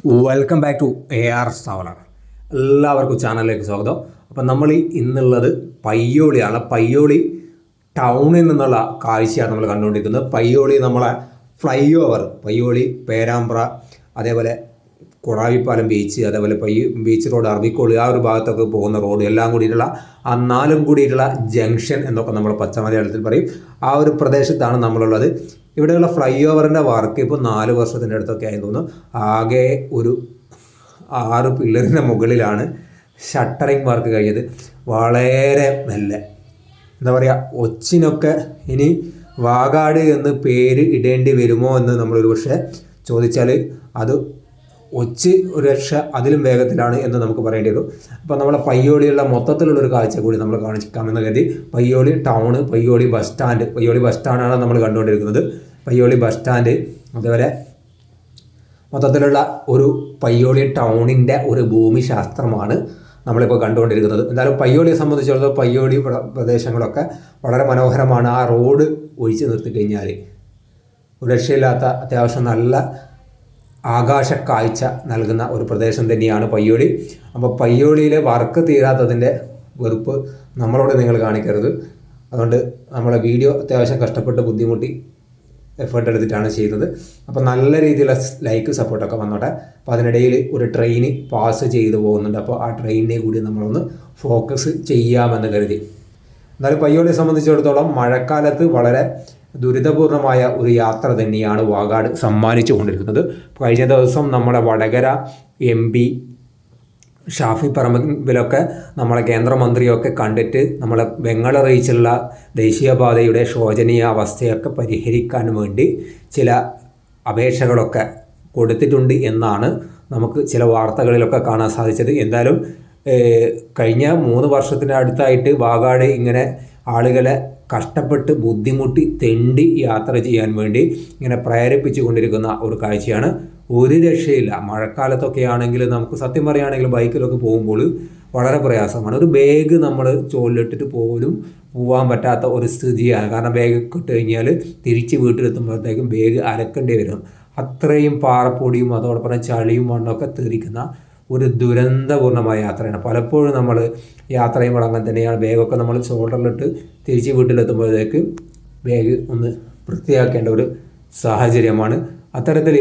Welcome back to AR traveller. എല്ലാവർക്കും ചാനലിലേക്ക് സ്വാഗതം. അപ്പം നമ്മൾ ഇന്നുള്ളത് പയ്യോളിയാണ്. പയ്യോളി ടൗണിൽ നിന്നുള്ള കാഴ്ചയാണ് നമ്മൾ കണ്ടുകൊണ്ടിരിക്കുന്നത്. പയ്യോളി നമ്മളെ ഫ്ലൈ ഓവർ, പയ്യോളി പേരാമ്പ്ര, അതേപോലെ കുറാവിപ്പാലം ബീച്ച്, അതേപോലെ ബീച്ച് റോഡ്, അറബിക്കോളി, ആ ഒരു ഭാഗത്തൊക്കെ പോകുന്ന റോഡ് എല്ലാം കൂടിയിട്ടുള്ള ആ നാലും കൂടിയിട്ടുള്ള ജംഗ്ഷൻ എന്നൊക്കെ നമ്മൾ പച്ച മലയാളത്തിൽ പറയും. ആ ഒരു പ്രദേശത്താണ് നമ്മളുള്ളത്. ഇവിടെയുള്ള ഫ്ലൈ ഓവറിൻ്റെ വർക്ക് ഇപ്പോൾ 4 വർഷത്തിൻ്റെ അടുത്തൊക്കെ ആയി തോന്നുന്നു. ആകെ ഒരു 6 പില്ലറിൻ്റെ മുകളിലാണ് ഷട്ടറിങ് വർക്ക് കഴിഞ്ഞത്. വളരെ നല്ല എന്താ പറയുക, ഒച്ചിനൊക്കെ ഇനി വാഗാട് എന്ന് പേര് ഇടേണ്ടി വരുമോ എന്ന് നമ്മളൊരു പക്ഷേ ചോദിച്ചാൽ അത് ഒച്ച് ഒരു രക്ഷ അതിലും വേഗത്തിലാണ് എന്ന് നമുക്ക് പറയേണ്ടി വരും. അപ്പോൾ നമ്മളെ പയ്യോളിയുള്ള മൊത്തത്തിലുള്ളൊരു കാഴ്ച കൂടി നമ്മൾ കാണിക്കാമെന്ന് കരുതി. പയ്യോളി ടൗണ്, പയ്യോളി ബസ് സ്റ്റാൻഡാണ് നമ്മൾ കണ്ടുകൊണ്ടിരിക്കുന്നത്. പയ്യോളി ബസ് സ്റ്റാൻഡ്, അതേപോലെ മൊത്തത്തിലുള്ള ഒരു പയ്യോളി ടൗണിൻ്റെ ഒരു ഭൂമിശാസ്ത്രമാണ് നമ്മളിപ്പോൾ കണ്ടുകൊണ്ടിരിക്കുന്നത്. എന്തായാലും പയ്യോളിയെ സംബന്ധിച്ചിടത്തോളം പയ്യോളി പ്രദേശങ്ങളൊക്കെ വളരെ മനോഹരമാണ്. ആ റോഡ് ഒഴിച്ച് നിർത്തി കഴിഞ്ഞാൽ ഒരു രക്ഷയില്ലാത്ത അത്യാവശ്യം നല്ല ആകാശ കാഴ്ച നൽകുന്ന ഒരു പ്രദേശം തന്നെയാണ് പയ്യോളി. അപ്പോൾ പയ്യോളിയിലെ വർക്ക് തീരാത്തതിൻ്റെ വെറുപ്പ് നമ്മളോട് നിങ്ങൾ കാണിക്കരുത്. അതുകൊണ്ട് നമ്മളെ വീഡിയോ അത്യാവശ്യം കഷ്ടപ്പെട്ട് ബുദ്ധിമുട്ടി എഫേർട്ട് എടുത്തിട്ടാണ് ചെയ്യുന്നത്. അപ്പോൾ നല്ല രീതിയിലുള്ള ലൈക്ക് സപ്പോർട്ടൊക്കെ വന്നോട്ടെ. അപ്പോൾ അതിനിടയിൽ ഒരു ട്രെയിൻ പാസ് ചെയ്തു പോകുന്നുണ്ട്. അപ്പോൾ ആ ട്രെയിനിനെ കൂടി നമ്മളൊന്ന് ഫോക്കസ് ചെയ്യാമെന്ന് കരുതി. എന്നാലും പയ്യോളിയെ സംബന്ധിച്ചിടത്തോളം മഴക്കാലത്ത് വളരെ ദുരിതപൂർണമായ ഒരു യാത്ര തന്നെയാണ് വാഗാട് സമ്മാനിച്ചു കൊണ്ടിരിക്കുന്നത്. കഴിഞ്ഞ ദിവസം നമ്മുടെ വടകര MP ഷാഫി പറമ്പിലൊക്കെ നമ്മളെ കേന്ദ്രമന്ത്രിയൊക്കെ കണ്ടിട്ട് നമ്മളെ വെങ്ങളറിയിച്ചുള്ള ദേശീയപാതയുടെ ശോചനീയ അവസ്ഥയൊക്കെ പരിഹരിക്കാൻ വേണ്ടി ചില അപേക്ഷകളൊക്കെ കൊടുത്തിട്ടുണ്ട് എന്നാണ് നമുക്ക് ചില വാർത്തകളിലൊക്കെ കാണാൻ സാധിച്ചത്. എന്തായാലും കഴിഞ്ഞ 3 വർഷത്തിനടുത്തായിട്ട് വാഗാട് ഇങ്ങനെ ആളുകളെ കഷ്ടപ്പെട്ട് ബുദ്ധിമുട്ടി തെണ്ടി യാത്ര ചെയ്യാൻ വേണ്ടി ഇങ്ങനെ പ്രേരിപ്പിച്ചു കൊണ്ടിരിക്കുന്ന ഒരു കാഴ്ചയാണ്. ഒരു രക്ഷയില്ല. മഴക്കാലത്തൊക്കെ ആണെങ്കിൽ നമുക്ക് സത്യം പറയുകയാണെങ്കിൽ ബൈക്കിലൊക്കെ പോകുമ്പോൾ വളരെ പ്രയാസമാണ്. ഒരു ബാഗ് നമ്മൾ ചോലിലിട്ടിട്ട് പോലും പോകാൻ പറ്റാത്ത ഒരു സ്ഥിതിയാണ്. കാരണം ബാഗ് ഇട്ട് കഴിഞ്ഞാൽ തിരിച്ച് വീട്ടിലെത്തുമ്പോഴത്തേക്കും ബാഗ് അലക്കേണ്ടി വരും. അത്രയും പാറപ്പൊടിയും അതോടൊപ്പം ചളിയും മണ്ണൊക്കെ തെറിക്കുന്ന ഒരു ദുരന്തപൂർണ്ണമായ യാത്രയാണ്. പലപ്പോഴും നമ്മൾ യാത്ര ചെയ്യുമ്പോൾ അങ്ങനെ തന്നെയാണ്. ബാഗൊക്കെ നമ്മൾ ഷോൾഡറിലിട്ട് തിരിച്ച് വീട്ടിലെത്തുമ്പോഴത്തേക്ക് ബാഗ് ഒന്ന് വൃത്തിയാക്കേണ്ട ഒരു സാഹചര്യമാണ്. അത്തരത്തിൽ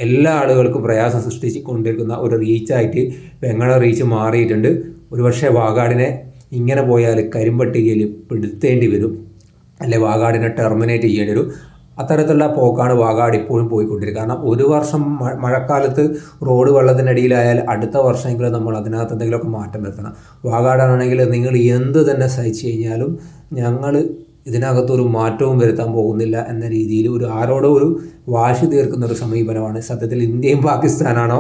എല്ലാ ആളുകൾക്കും പ്രയാസം സൃഷ്ടിച്ച് കൊണ്ടിരിക്കുന്ന ഒരു റീച്ചായിട്ട് വെങ്ങള റീച്ച് മാറിയിട്ടുണ്ട്. ഒരുപക്ഷെ വാഗാടിനെ ഇങ്ങനെ പോയാൽ കരിമ്പട്ടികയിൽ പെടുത്തേണ്ടി വരും, അല്ലെ വാഗാടിനെ ടെർമിനേറ്റ് ചെയ്യേണ്ടി വരും. അത്തരത്തിലുള്ള പോക്കാണ് വാഗാട് ഇപ്പോഴും പോയിക്കൊണ്ടിരിക്കുക. കാരണം ഒരു വർഷം മഴക്കാലത്ത് റോഡ് വെള്ളത്തിനടിയിലായാൽ അടുത്ത വർഷമെങ്കിലും നമ്മൾ അതിനകത്ത് എന്തെങ്കിലുമൊക്കെ മാറ്റം വരുത്തണം. വാഗാടാണെങ്കിൽ നിങ്ങൾ എന്ത് തന്നെ സഹിച്ചു കഴിഞ്ഞാലും ഞങ്ങൾ ഇതിനകത്തൊരു മാറ്റവും വരുത്താൻ പോകുന്നില്ല എന്ന രീതിയിൽ ആരോടോ ഒരു വാശി തീർക്കുന്ന ഒരു സമീപനമാണ്. സത്യത്തിൽ ഇന്ത്യയും പാകിസ്ഥാനാണോ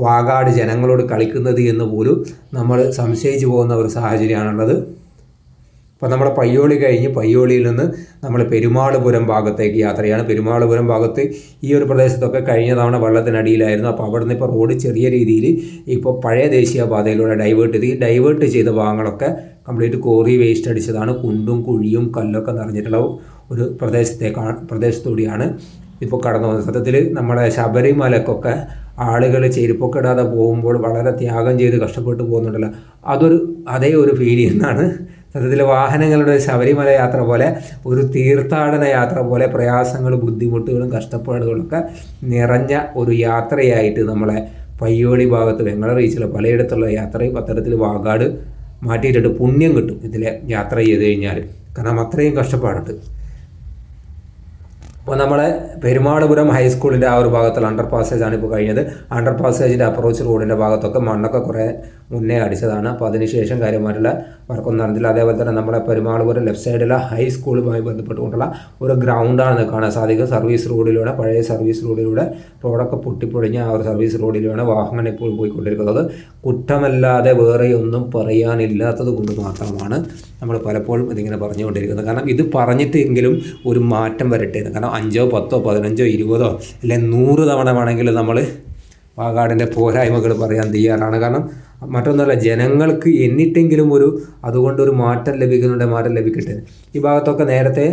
വാഗാട് ജനങ്ങളോട് കളിക്കുന്നത് എന്ന് പോലും നമ്മൾ സംശയിച്ചു പോകുന്ന ഒരു സാഹചര്യമാണുള്ളത്. അപ്പോൾ നമ്മൾ പയ്യോളി കഴിഞ്ഞ് പയ്യോളിയിൽ നിന്ന് നമ്മൾ പെരുമാളുപുരം ഭാഗത്തേക്ക് യാത്രയാണ്. പെരുമാളുപുരം ഭാഗത്ത് ഈ ഒരു പ്രദേശത്തൊക്കെ കഴിഞ്ഞ തവണ വെള്ളത്തിനടിയിലായിരുന്നു. അപ്പോൾ അവിടെ നിന്ന് ഇപ്പോൾ റോഡ് ചെറിയ രീതിയിൽ ഇപ്പോൾ പഴയ ദേശീയപാതയിലൂടെ ഡൈവേർട്ട് ചെയ്ത ഭാഗങ്ങളൊക്കെ കംപ്ലീറ്റ് കോറി വേസ്റ്റ് അടിച്ചതാണ്. കുണ്ടും കുഴിയും കല്ലൊക്കെ നിറഞ്ഞിട്ടുള്ള ഒരു പ്രദേശത്തൂടെയാണ് ഇപ്പോൾ കടന്നു പോകുന്നത്. സത്യത്തിൽ നമ്മുടെ ശബരിമലക്കൊക്കെ ആളുകൾ ചെരുപ്പൊക്കെ ഇടാതെ പോകുമ്പോൾ വളരെ ത്യാഗം ചെയ്ത് കഷ്ടപ്പെട്ട് പോകുന്നുണ്ടല്ലോ, അതേ ഒരു ഫീൽ ചെയ്യുന്നതാണ്. സത്യത്തിൽ വാഹനങ്ങളുടെ ശബരിമല യാത്ര പോലെ ഒരു തീർത്ഥാടന യാത്ര പോലെ പ്രയാസങ്ങളും ബുദ്ധിമുട്ടുകളും കഷ്ടപ്പാടുകളൊക്കെ നിറഞ്ഞ ഒരു യാത്രയായിട്ട് നമ്മളെ പയ്യോളി ഭാഗത്ത് വെങ്ങള റീച്ചിലെ പലയിടത്തുള്ള യാത്രയും അത്തരത്തിൽ വാഗാട് മാറ്റിയിട്ടിട്ട് പുണ്യം കിട്ടും ഇതിലെ യാത്ര ചെയ്ത് കഴിഞ്ഞാൽ. കാരണം അത്രയും കഷ്ടപ്പാടുണ്ട്. അപ്പോൾ നമ്മളെ പെരുമാളുപുരം ഹൈസ്കൂളിൻ്റെ ആ ഒരു ഭാഗത്തുള്ള അണ്ടർ പാസേജാണ് ഇപ്പോൾ കഴിഞ്ഞത്. അണ്ടർ പാസേജിൻ്റെ അപ്രോച്ച് റോഡിൻ്റെ ഭാഗത്തൊക്കെ മണ്ണൊക്കെ കുറേ മുന്നേ അടിച്ചതാണ്. അപ്പോൾ അതിനുശേഷം കാര്യമായിട്ടുള്ള വർക്കൊന്നും നടന്നില്ല. അതേപോലെ തന്നെ നമ്മളെ പെരുമാളുപുരം ലെഫ്റ്റ് സൈഡിലെ ഹൈസ്കൂളുമായി ബന്ധപ്പെട്ടുകൊണ്ടുള്ള ഒരു ഗ്രൗണ്ടാണ് കാണാൻ സാധിക്കും. സർവീസ് റോഡിലൂടെ, പഴയ സർവീസ് റോഡിലൂടെ റോഡൊക്കെ പൊട്ടിപ്പൊളിഞ്ഞ ആ ഒരു സർവീസ് റോഡിലൂടെ വാഹനങ്ങൾ ഇപ്പോൾ പോയിക്കൊണ്ടിരിക്കുന്നത്. കുറ്റമല്ലാതെ വേറെ ഒന്നും പറയാനില്ലാത്തത് കൊണ്ട് മാത്രമാണ് നമ്മൾ പലപ്പോഴും ഇതിങ്ങനെ പറഞ്ഞുകൊണ്ടിരിക്കുന്നത്. കാരണം ഇത് പറഞ്ഞിട്ടെങ്കിലും ഒരു മാറ്റം വരട്ടെ എന്ന്. കാരണം 5, 10, 15, 20 അല്ലെങ്കിൽ 100 തവണ വേണമെങ്കിൽ നമ്മൾ വാഗാടിൻ്റെ പോരായ്മകൾ പറയാൻ തയ്യാറാണ്. കാരണം മറ്റൊന്നുമല്ല, ജനങ്ങൾക്ക് എന്നിട്ടെങ്കിലും അതുകൊണ്ടൊരു മാറ്റം ലഭിക്കുന്നുണ്ട്, മാറ്റം ലഭിക്കട്ടെ. ഈ ഭാഗത്തൊക്കെ നേരത്തെ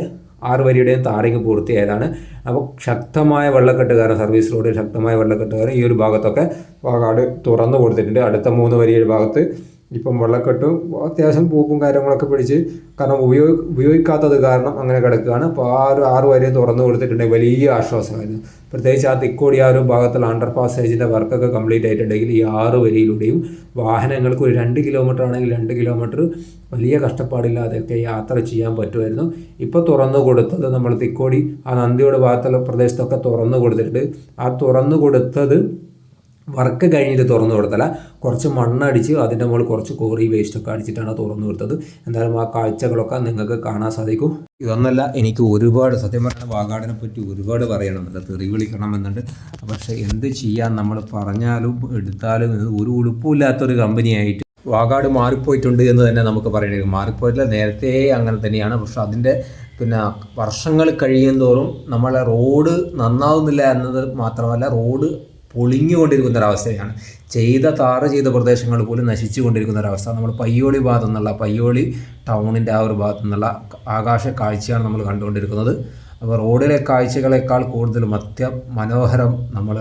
6 വരിയുടെയും താറിങ് പൂർത്തിയായതാണ്. അപ്പോൾ ശക്തമായ വെള്ളക്കെട്ട് കാരണം സർവീസ് റോഡിൽ ശക്തമായ വെള്ളക്കെട്ട് കാരണം ഈ ഒരു ഭാഗത്തൊക്കെ വാഗാട് തുറന്നു കൊടുത്തിട്ടുണ്ട്. അടുത്ത 3 വരിയുടെ ഭാഗത്ത് ഇപ്പം വെള്ളക്കെട്ടും അത്യാവശ്യം പൂപ്പും കാര്യങ്ങളൊക്കെ പിടിച്ച് കാരണം ഉപയോഗിക്കാത്തത് കാരണം അങ്ങനെ കിടക്കുകയാണ്. അപ്പോൾ ആ ഒരു 6 വരി തുറന്നു കൊടുത്തിട്ടുണ്ടെങ്കിൽ വലിയ ആശ്വാസമായിരുന്നു. പ്രത്യേകിച്ച് ആ തിക്കോടി ആ ഒരു ഭാഗത്തുള്ള അണ്ടർ പാസേജിൻ്റെ വർക്കൊക്കെ കംപ്ലീറ്റ് ആയിട്ടുണ്ടെങ്കിൽ ഈ 6 വരിയിലൂടെയും വാഹനങ്ങൾക്ക് ഒരു 2 കിലോമീറ്റർ ആണെങ്കിൽ 2 കിലോമീറ്റർ വലിയ കഷ്ടപ്പാടില്ലാതെയൊക്കെ യാത്ര ചെയ്യാൻ പറ്റുമായിരുന്നു. ഇപ്പോൾ തുറന്നു കൊടുത്തത് നമ്മൾ തിക്കോടി ആ നന്ദിയോട് ഭാഗത്തുള്ള പ്രദേശത്തൊക്കെ തുറന്നു കൊടുത്തിട്ടുണ്ട്. ആ തുറന്നു കൊടുത്തത് വർക്ക് കഴിഞ്ഞിട്ട് തുറന്നു കൊടുത്തല്ല, കുറച്ച് മണ്ണടിച്ച് അതിൻ്റെ മുകളിൽ കുറച്ച് കോറി വേസ്റ്റൊക്കെ അടിച്ചിട്ടാണ് തുറന്നു കൊടുത്തത്. എന്തായാലും ആ കാഴ്ചകളൊക്കെ നിങ്ങൾക്ക് കാണാൻ സാധിക്കും. ഇതൊന്നല്ല, എനിക്ക് ഒരുപാട് സത്യം പറഞ്ഞാൽ വാഗാടിനെ പറ്റി ഒരുപാട് പറയണമെന്നുണ്ട്, തെറി വിളിക്കണമെന്നുണ്ട്. പക്ഷേ എന്ത് ചെയ്യാൻ, നമ്മൾ പറഞ്ഞാലും എടുത്താലും ഒരു ഉളുപ്പില്ലാത്തൊരു കമ്പനിയായിട്ട് വാഗാട് മാറിപ്പോയിട്ടുണ്ട് എന്ന് തന്നെ നമുക്ക് പറയേണ്ടി. മാറിപ്പോയിട്ടില്ല, നേരത്തെ അങ്ങനെ തന്നെയാണ്. പക്ഷെ അതിൻ്റെ വർഷങ്ങൾ കഴിയും തോറും നമ്മളെ റോഡ് നന്നാവുന്നില്ല എന്നത് മാത്രമല്ല, റോഡ് പൊളിഞ്ഞുകൊണ്ടിരിക്കുന്നൊരവസ്ഥയാണ്. താറ് ചെയ്ത പ്രദേശങ്ങൾ പോലും നശിച്ചു കൊണ്ടിരിക്കുന്നൊരവസ്ഥ. നമ്മൾ പയ്യോളി ഭാഗത്തു നിന്നുള്ള, പയ്യോളി ടൗണിൻ്റെ ആ ഒരു ഭാഗത്തു നിന്നുള്ള ആകാശ കാഴ്ചയാണ് നമ്മൾ കണ്ടുകൊണ്ടിരിക്കുന്നത്. അപ്പോൾ റോഡിലെ കാഴ്ചകളെക്കാൾ കൂടുതലും മനോഹരം നമ്മൾ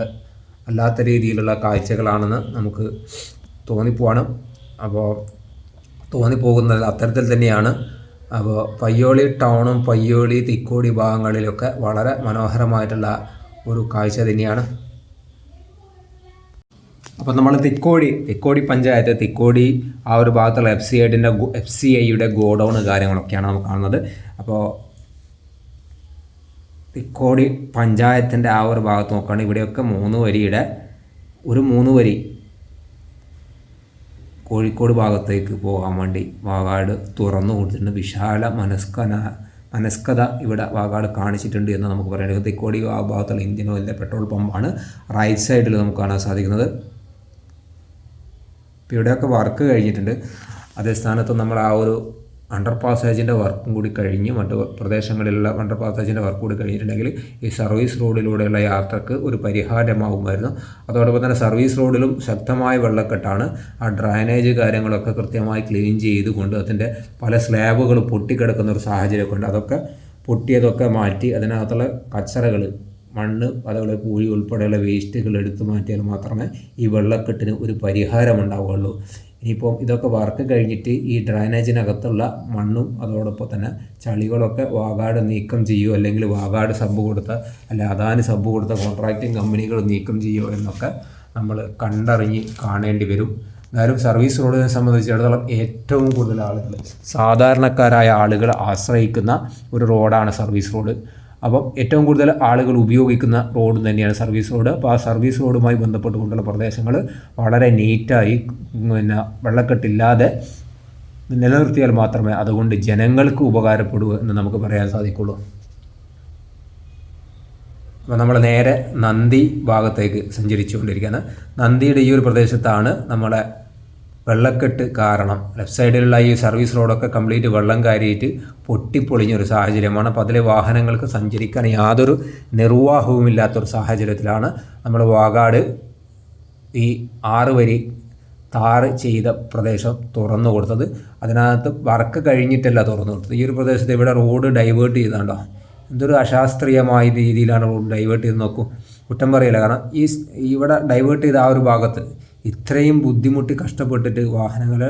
അല്ലാത്ത രീതിയിലുള്ള കാഴ്ചകളാണെന്ന് നമുക്ക് തോന്നിപ്പോവാണ്. അപ്പോൾ തോന്നിപ്പോകുന്നത് അത്തരത്തിൽ തന്നെയാണ്. അപ്പോൾ പയ്യോളി ടൗണും പയ്യോളി തിക്കോടി ഭാഗങ്ങളിലൊക്കെ വളരെ മനോഹരമായിട്ടുള്ള ഒരു കാഴ്ച തന്നെയാണ്. അപ്പോൾ നമ്മൾ തിക്കോടി പഞ്ചായത്ത് തിക്കോടി ആ ഒരു ഭാഗത്തുള്ള FCIയുടെ ഗോഡൗൺ കാര്യങ്ങളൊക്കെയാണ് നമ്മൾ കാണുന്നത്. അപ്പോൾ തിക്കോടി പഞ്ചായത്തിൻ്റെ ആ ഒരു ഭാഗത്ത് നോക്കുകയാണെങ്കിൽ ഇവിടെയൊക്കെ 3 വരിയുടെ ഒരു 3 വരി കോഴിക്കോട് ഭാഗത്തേക്ക് പോകാൻ വേണ്ടി വാഗാട് തുറന്നു കൊടുത്തിട്ടുണ്ട്. വിശാല മനസ്കത ഇവിടെ വാഗാട് കാണിച്ചിട്ടുണ്ട് എന്ന് നമുക്ക് പറയാം. തിക്കോടി ആ ഭാഗത്തുള്ള ഇന്ത്യൻ ഓയിലിൻ്റെ പെട്രോൾ പമ്പാണ് റൈറ്റ് സൈഡിൽ നമുക്ക് കാണാൻ സാധിക്കുന്നത്. ഇപ്പോൾ ഇവിടെയൊക്കെ വർക്ക് കഴിഞ്ഞിട്ടുണ്ട്. അതേ സ്ഥാനത്ത് നമ്മൾ ആ ഒരു അണ്ടർ പാസേജിൻ്റെ വർക്കും കൂടി കഴിഞ്ഞ് മറ്റ് പ്രദേശങ്ങളിലുള്ള അണ്ടർ പാസേജിൻ്റെ വർക്ക് കൂടി കഴിഞ്ഞിട്ടുണ്ടെങ്കിൽ ഈ സർവീസ് റോഡിലൂടെയുള്ള യാത്രക്ക് ഒരു പരിഹാരമാകുമായിരുന്നു. അതോടൊപ്പം തന്നെ സർവീസ് റോഡിലും ശക്തമായ വെള്ളക്കെട്ടാണ്. ആ ഡ്രൈനേജ് കാര്യങ്ങളൊക്കെ കൃത്യമായി ക്ലീൻ ചെയ്തുകൊണ്ട് അതിൻ്റെ പല സ്ലാബുകൾ പൊട്ടിക്കിടക്കുന്ന ഒരു സാഹചര്യമൊക്കെ ഉണ്ട്. അതൊക്കെ പൊട്ടിയതൊക്കെ മാറ്റി അതിനകത്തുള്ള കച്ചറകൾ, മണ്ണ്, അതുപോലെ പൂഴി ഉൾപ്പെടെയുള്ള വേസ്റ്റുകൾ എടുത്തു മാറ്റിയാൽ മാത്രമേ ഈ വെള്ളക്കെട്ടിന് ഒരു പരിഹാരമുണ്ടാവുകയുള്ളൂ. ഇനിയിപ്പം ഇതൊക്കെ വർക്ക് കഴിഞ്ഞിട്ട് ഈ ഡ്രൈനേജിനകത്തുള്ള മണ്ണും അതോടൊപ്പം തന്നെ ചളികളൊക്കെ വാഗാട് നീക്കം ചെയ്യുമോ, അല്ലെങ്കിൽ വാഗാട് സബ് കൊടുത്ത അദാനി സബ് കൊടുത്ത കോൺട്രാക്റ്റിംഗ് കമ്പനികൾ നീക്കം ചെയ്യുമോ എന്നൊക്കെ നമ്മൾ കണ്ടറിഞ്ഞ് കാണേണ്ടി വരും. എന്നാലും സർവീസ് റോഡിനെ സംബന്ധിച്ചിടത്തോളം ഏറ്റവും കൂടുതൽ ആളുകൾ, സാധാരണക്കാരായ ആളുകൾ ആശ്രയിക്കുന്ന ഒരു റോഡാണ് സർവീസ് റോഡ്. അപ്പം ഏറ്റവും കൂടുതൽ ആളുകൾ ഉപയോഗിക്കുന്ന റോഡ് തന്നെയാണ് സർവീസ് റോഡ്. അപ്പോൾ ആ സർവീസ് റോഡുമായി ബന്ധപ്പെട്ടുകൊണ്ടുള്ള പ്രദേശങ്ങൾ വളരെ നീറ്റായി വെള്ളക്കെട്ടില്ലാതെ നിലനിർത്തിയാൽ മാത്രമേ അതുകൊണ്ട് ജനങ്ങൾക്ക് ഉപകാരപ്പെടൂ എന്ന് നമുക്ക് പറയാൻ സാധിക്കുള്ളൂ. അപ്പോൾ നമ്മൾ നേരെ നന്ദി ഭാഗത്തേക്ക് സഞ്ചരിച്ചുകൊണ്ടിരിക്കുകയാണ്. നന്ദിയുടെ ഈ ഒരു പ്രദേശത്താണ് നമ്മളെ വെള്ളക്കെട്ട് കാരണം ലെഫ്റ്റ് സൈഡിലുള്ള ഈ സർവീസ് റോഡൊക്കെ കംപ്ലീറ്റ് വെള്ളം കയറിയിട്ട് പൊട്ടിപ്പൊളിഞ്ഞൊരു സാഹചര്യമാണ്. അപ്പോൾ അതിലെ വാഹനങ്ങൾക്ക് സഞ്ചരിക്കാൻ യാതൊരു നിർവാഹവുമില്ലാത്തൊരു സാഹചര്യത്തിലാണ് നമ്മൾ വാഗാട് ഈ 6 വരി താറ് ചെയ്ത പ്രദേശം തുറന്നു കൊടുത്തത്. അതിനകത്ത് വർക്ക് കഴിഞ്ഞിട്ടല്ല തുറന്നു കൊടുത്തത്. ഈ ഒരു പ്രദേശത്ത് ഇവിടെ റോഡ് ഡൈവേർട്ട് ചെയ്താണ്ടോ, എന്തൊരു അശാസ്ത്രീയമായ രീതിയിലാണ് റോഡ് ഡൈവേർട്ട് ചെയ്ത് നോക്കൂ. കുറ്റം പറയില്ല, കാരണം ഇവിടെ ഡൈവേർട്ട് ചെയ്ത ആ ഒരു ഭാഗത്ത് ഇത്രയും ബുദ്ധിമുട്ടി കഷ്ടപ്പെട്ടിട്ട് വാഹനങ്ങൾ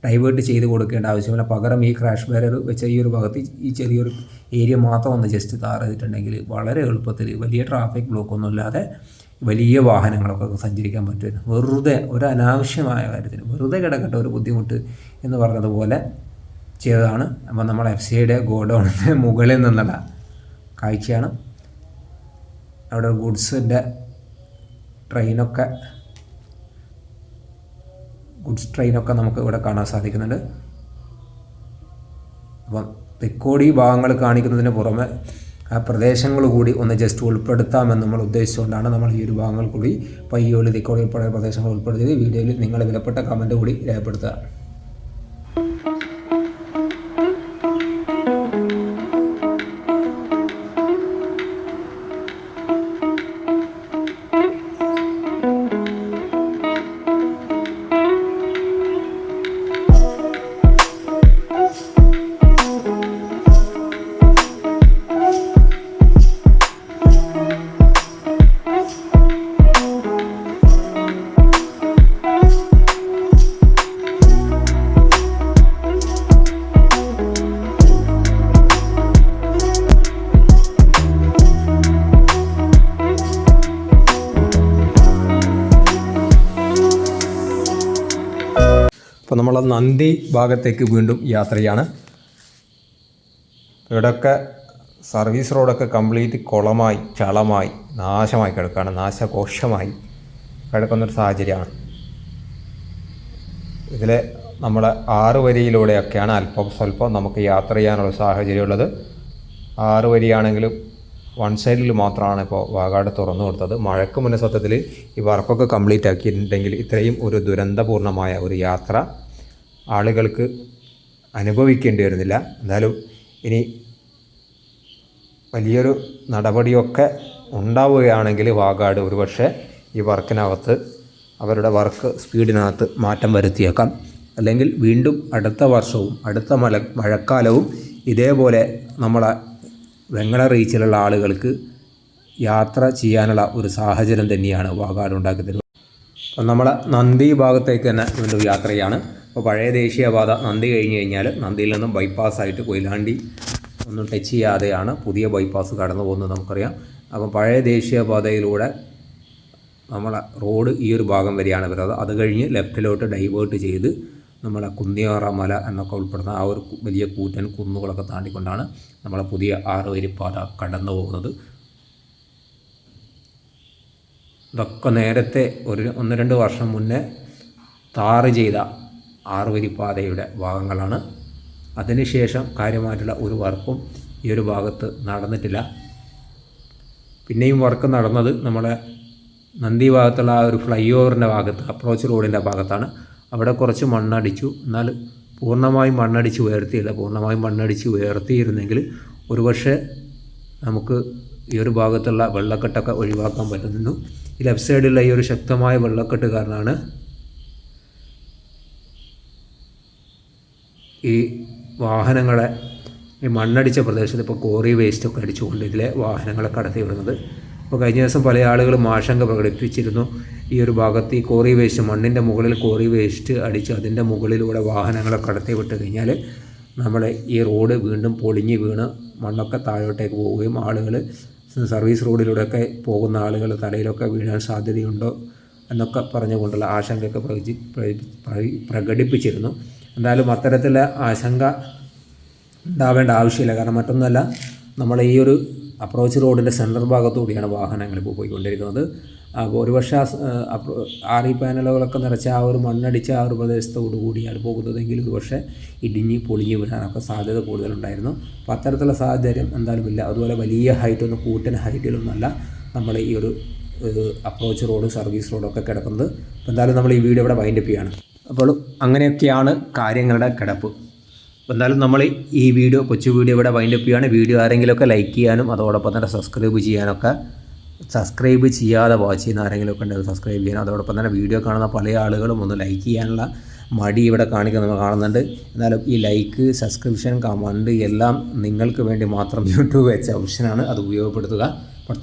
ഡൈവേർട്ട് ചെയ്ത് കൊടുക്കേണ്ട ആവശ്യമില്ല. പകരം ഈ ക്രാഷ് ബാരിയർ വെച്ച ഈ ഒരു ഭാഗത്ത് ഈ ചെറിയൊരു ഏരിയ മാത്രം ഒന്ന് ജസ്റ്റ് താർ ചെയ്തിട്ടുണ്ടെങ്കിൽ വളരെ എളുപ്പത്തിൽ വലിയ ട്രാഫിക് ബ്ലോക്കൊന്നും ഇല്ലാതെ വലിയ വാഹനങ്ങളൊക്കെ സഞ്ചരിക്കാൻ പറ്റുമായിരുന്നു. വെറുതെ ഒരു അനാവശ്യമായ കാര്യത്തിന് വെറുതെ കിടക്കട്ടെ ഒരു ബുദ്ധിമുട്ട് എന്ന് പറഞ്ഞതുപോലെ ചെയ്തതാണ്. അപ്പോൾ നമ്മൾ FCIയുടെ ഗോഡൗണിൻ്റെ മുകളിൽ നിന്നുള്ള കാഴ്ചയാണ്. അവിടെ ഗുഡ്സ് ട്രെയിനൊക്കെ നമുക്ക് ഇവിടെ കാണാൻ സാധിക്കുന്നുണ്ട്. അപ്പം തിക്കോടി ഭാഗങ്ങൾ കാണിക്കുന്നതിന് പുറമെ ആ പ്രദേശങ്ങൾ കൂടി ഒന്ന് ജസ്റ്റ് ഉൾപ്പെടുത്താമെന്ന് നമ്മൾ ഉദ്ദേശിച്ചുകൊണ്ടാണ് നമ്മൾ ഈ ഒരു ഭാഗങ്ങൾ കൂടി പയ്യോളി തിക്കോടി ഉൾപ്പെടെ പ്രദേശങ്ങൾ ഉൾപ്പെടുത്തിയത്. വീഡിയോയിൽ നിങ്ങളുടെ വിലപ്പെട്ട കമൻറ്റ് കൂടി രേഖപ്പെടുത്തുക. അപ്പോൾ നമ്മൾ നന്ദി ഭാഗത്തേക്ക് വീണ്ടും യാത്രയാണ്. ഇവിടെയൊക്കെ സർവീസ് റോഡൊക്കെ കംപ്ലീറ്റ് കുളമായി ചളമായി നാശമായി കിടക്കുകയാണ്, നാശകോശമായി കിടക്കുന്നൊരു സാഹചര്യമാണ്. ഇതിൽ നമ്മൾ 6 വരിയിലൂടെയൊക്കെയാണ് അല്പം സ്വല്പം നമുക്ക് യാത്ര ചെയ്യാനുള്ള സാഹചര്യമുള്ളത്. 6 വരിയാണെങ്കിലും വൺ സൈഡിൽ മാത്രമാണ് ഇപ്പോൾ വാഗാട് തുറന്നു കൊടുത്തത്. മഴയ്ക്ക് മുന്നേ സത്യത്തിൽ ഈ വർക്കൊക്കെ കംപ്ലീറ്റ് ആക്കിയിട്ടുണ്ടെങ്കിൽ ഇത്രയും ഒരു ദുരന്തപൂർണമായ ഒരു യാത്ര ആളുകൾക്ക് അനുഭവിക്കേണ്ടി വരുന്നില്ല. എന്തായാലും ഇനി വലിയൊരു നടപടിയൊക്കെ ഉണ്ടാവുകയാണെങ്കിൽ വാഗാട് ഒരുപക്ഷെ ഈ വർക്കിനകത്ത് അവരുടെ വർക്ക് സ്പീഡിനകത്ത് മാറ്റം വരുത്തിയേക്കാം. അല്ലെങ്കിൽ വീണ്ടും അടുത്ത വർഷവും അടുത്ത മഴക്കാലവും ഇതേപോലെ നമ്മളെ വെങ്ങല റീച്ചിലുള്ള ആളുകൾക്ക് യാത്ര ചെയ്യാനുള്ള ഒരു സാഹചര്യം തന്നെയാണ് വാഗാട് ഉണ്ടാക്കി തരുന്നത്. അപ്പം നമ്മളെ നന്ദി ഭാഗത്തേക്ക് തന്നെ വീണ്ടും യാത്രയാണ്. അപ്പോൾ പഴയ ദേശീയപാത നന്ദി കഴിഞ്ഞ് കഴിഞ്ഞാൽ നന്ദിയിൽ നിന്നും ബൈപ്പാസ്സായിട്ട് കൊയിലാണ്ടി ഒന്നും ടച്ച് ചെയ്യാതെയാണ് പുതിയ ബൈപ്പാസ് കടന്നു പോകുന്നത് നമുക്കറിയാം. അപ്പം പഴയ ദേശീയപാതയിലൂടെ നമ്മളെ റോഡ് ഈ ഒരു ഭാഗം വരെയാണ് വരുന്നത്. അത് കഴിഞ്ഞ് ലെഫ്റ്റിലോട്ട് ഡൈവേർട്ട് ചെയ്ത് നമ്മളെ കുന്നിയാറ മല എന്നൊക്കെ ഉൾപ്പെടുന്ന ആ ഒരു വലിയ കൂറ്റൻ കുന്നുകളൊക്കെ താണ്ടിക്കൊണ്ടാണ് നമ്മളെ പുതിയ 6 വരിപ്പാത കടന്നു പോകുന്നത്. ഇതൊക്കെ നേരത്തെ 1-2 വർഷം മുന്നേ ടാറ് ചെയ്ത 6 വരിപ്പാതയുടെ ഭാഗങ്ങളാണ്. അതിനുശേഷം കാര്യമായിട്ടുള്ള ഒരു വർക്കും ഈ ഒരു ഭാഗത്ത് നടന്നിട്ടില്ല. പിന്നെയും വർക്ക് നടന്നത് നമ്മുടെ നന്ദി ഭാഗത്തുള്ള ആ ഒരു ഫ്ലൈ ഓവറിൻ്റെ ഭാഗത്ത്, അപ്രോച്ച് റോഡിൻ്റെ ഭാഗത്താണ്. അവിടെ കുറച്ച് മണ്ണടിച്ചു, എന്നാൽ പൂർണ്ണമായും മണ്ണടിച്ച് ഉയർത്തിയില്ല. പൂർണ്ണമായും മണ്ണടിച്ച് ഉയർത്തിയിരുന്നെങ്കിൽ ഒരുപക്ഷെ നമുക്ക് ഈ ഒരു ഭാഗത്തുള്ള വെള്ളക്കെട്ടൊക്കെ ഒഴിവാക്കാൻ പറ്റുന്നു. ഈ ലെഫ്റ്റ് സൈഡിലുള്ള ഈ ഒരു ശക്തമായ വെള്ളക്കെട്ട് കാരണമാണ് ഈ വാഹനങ്ങളെ ഈ മണ്ണടിച്ച പ്രദേശത്ത് ഇപ്പോൾ കോറി വേസ്റ്റൊക്കെ അടിച്ചുകൊണ്ട് ഇതിലെ വാഹനങ്ങളെ കടത്തി വിടുന്നത്. അപ്പോൾ കഴിഞ്ഞ ദിവസം പല ആളുകളും ആശങ്ക പ്രകടിപ്പിച്ചിരുന്നു, ഈ ഒരു ഭാഗത്ത് ഈ കോറി വേസ്റ്റ്, മണ്ണിൻ്റെ മുകളിൽ കോറി വേസ്റ്റ് അടിച്ച് അതിൻ്റെ മുകളിലൂടെ വാഹനങ്ങളെ കടത്തി വിട്ട് കഴിഞ്ഞാൽ നമ്മുടെ ഈ റോഡ് വീണ്ടും പൊളിഞ്ഞ് വീണ് മണ്ണൊക്കെ താഴോട്ടേക്ക് പോവുകയും ആളുകൾ സർവീസ് റോഡിലൂടെയൊക്കെ പോകുന്ന ആളുകൾ തലയിലൊക്കെ വീഴാൻ സാധ്യതയുണ്ടോ എന്നൊക്കെ പറഞ്ഞുകൊണ്ടുള്ള ആശങ്കയൊക്കെ പ്രകടിപ്പിച്ചിരുന്നു. എന്തായാലും അത്തരത്തിലുള്ള ആശങ്ക ഉണ്ടാവേണ്ട ആവശ്യമില്ല. കാരണം മറ്റൊന്നുമല്ല, നമ്മളെ ഈ ഒരു അപ്രോച്ച് റോഡിൻ്റെ സെൻട്രൽ ഭാഗത്തുകൂടിയാണ് വാഹനങ്ങൾ ഇപ്പോൾ പോയിക്കൊണ്ടിരിക്കുന്നത്. അപ്പോൾ ഒരുപക്ഷെ ആറി പാനലുകളൊക്കെ നിറച്ച ആ ഒരു മണ്ണടിച്ച ആ ഒരു പ്രദേശത്തോടു കൂടിയാണ് പോകുന്നതെങ്കിൽ ഒരുപക്ഷെ ഇടിഞ്ഞ് പൊളിഞ്ഞ് വീഴാനൊക്കെ സാധ്യത കൂടുതലുണ്ടായിരുന്നു. അപ്പോൾ അത്തരത്തിലുള്ള സാഹചര്യം എന്തായാലും ഇല്ല. അതുപോലെ വലിയ ഹൈറ്റൊന്നും കൂട്ടൻ ഹൈറ്റിലൊന്നുമല്ല നമ്മൾ ഈ ഒരു അപ്രോച്ച് റോഡ് സർവീസ് റോഡൊക്കെ കിടക്കുന്നത്. അപ്പോൾ എന്തായാലും നമ്മൾ ഈ വീഡിയോ ഇവിടെ വൈൻഡപ്പ് ചെയ്യുകയാണ്. അപ്പോൾ അങ്ങനെയൊക്കെയാണ് കാര്യങ്ങളുടെ കിടപ്പ്. അപ്പോൾ എന്തായാലും നമ്മൾ ഈ വീഡിയോ കൊച്ചു വീഡിയോ ഇവിടെ വൈൻഡപ്പ് ചെയ്യുകയാണ്. വീഡിയോ ആരെങ്കിലുമൊക്കെ ലൈക്ക് ചെയ്യാനും അതോടൊപ്പം തന്നെ സബ്സ്ക്രൈബ് ചെയ്യാതെ വാച്ച് ചെയ്യുന്ന ആരെങ്കിലുമൊക്കെ ഉണ്ടെങ്കിൽ സബ്സ്ക്രൈബ് ചെയ്യാനും അതോടൊപ്പം തന്നെ വീഡിയോ കാണുന്ന പല ആളുകളും ഒന്ന് ലൈക്ക് ചെയ്യാനുള്ള മടി ഇവിടെ നമ്മൾ കാണുന്നുണ്ട്. എന്നാലും ഈ ലൈക്ക്, സബ്സ്ക്രിപ്ഷൻ, കമൻറ്റ് എല്ലാം നിങ്ങൾക്ക് വേണ്ടി മാത്രം യൂട്യൂബ് വെച്ച ഓപ്ഷനാണ്, അത് ഉപയോഗപ്പെടുത്തുക. അപ്പോൾ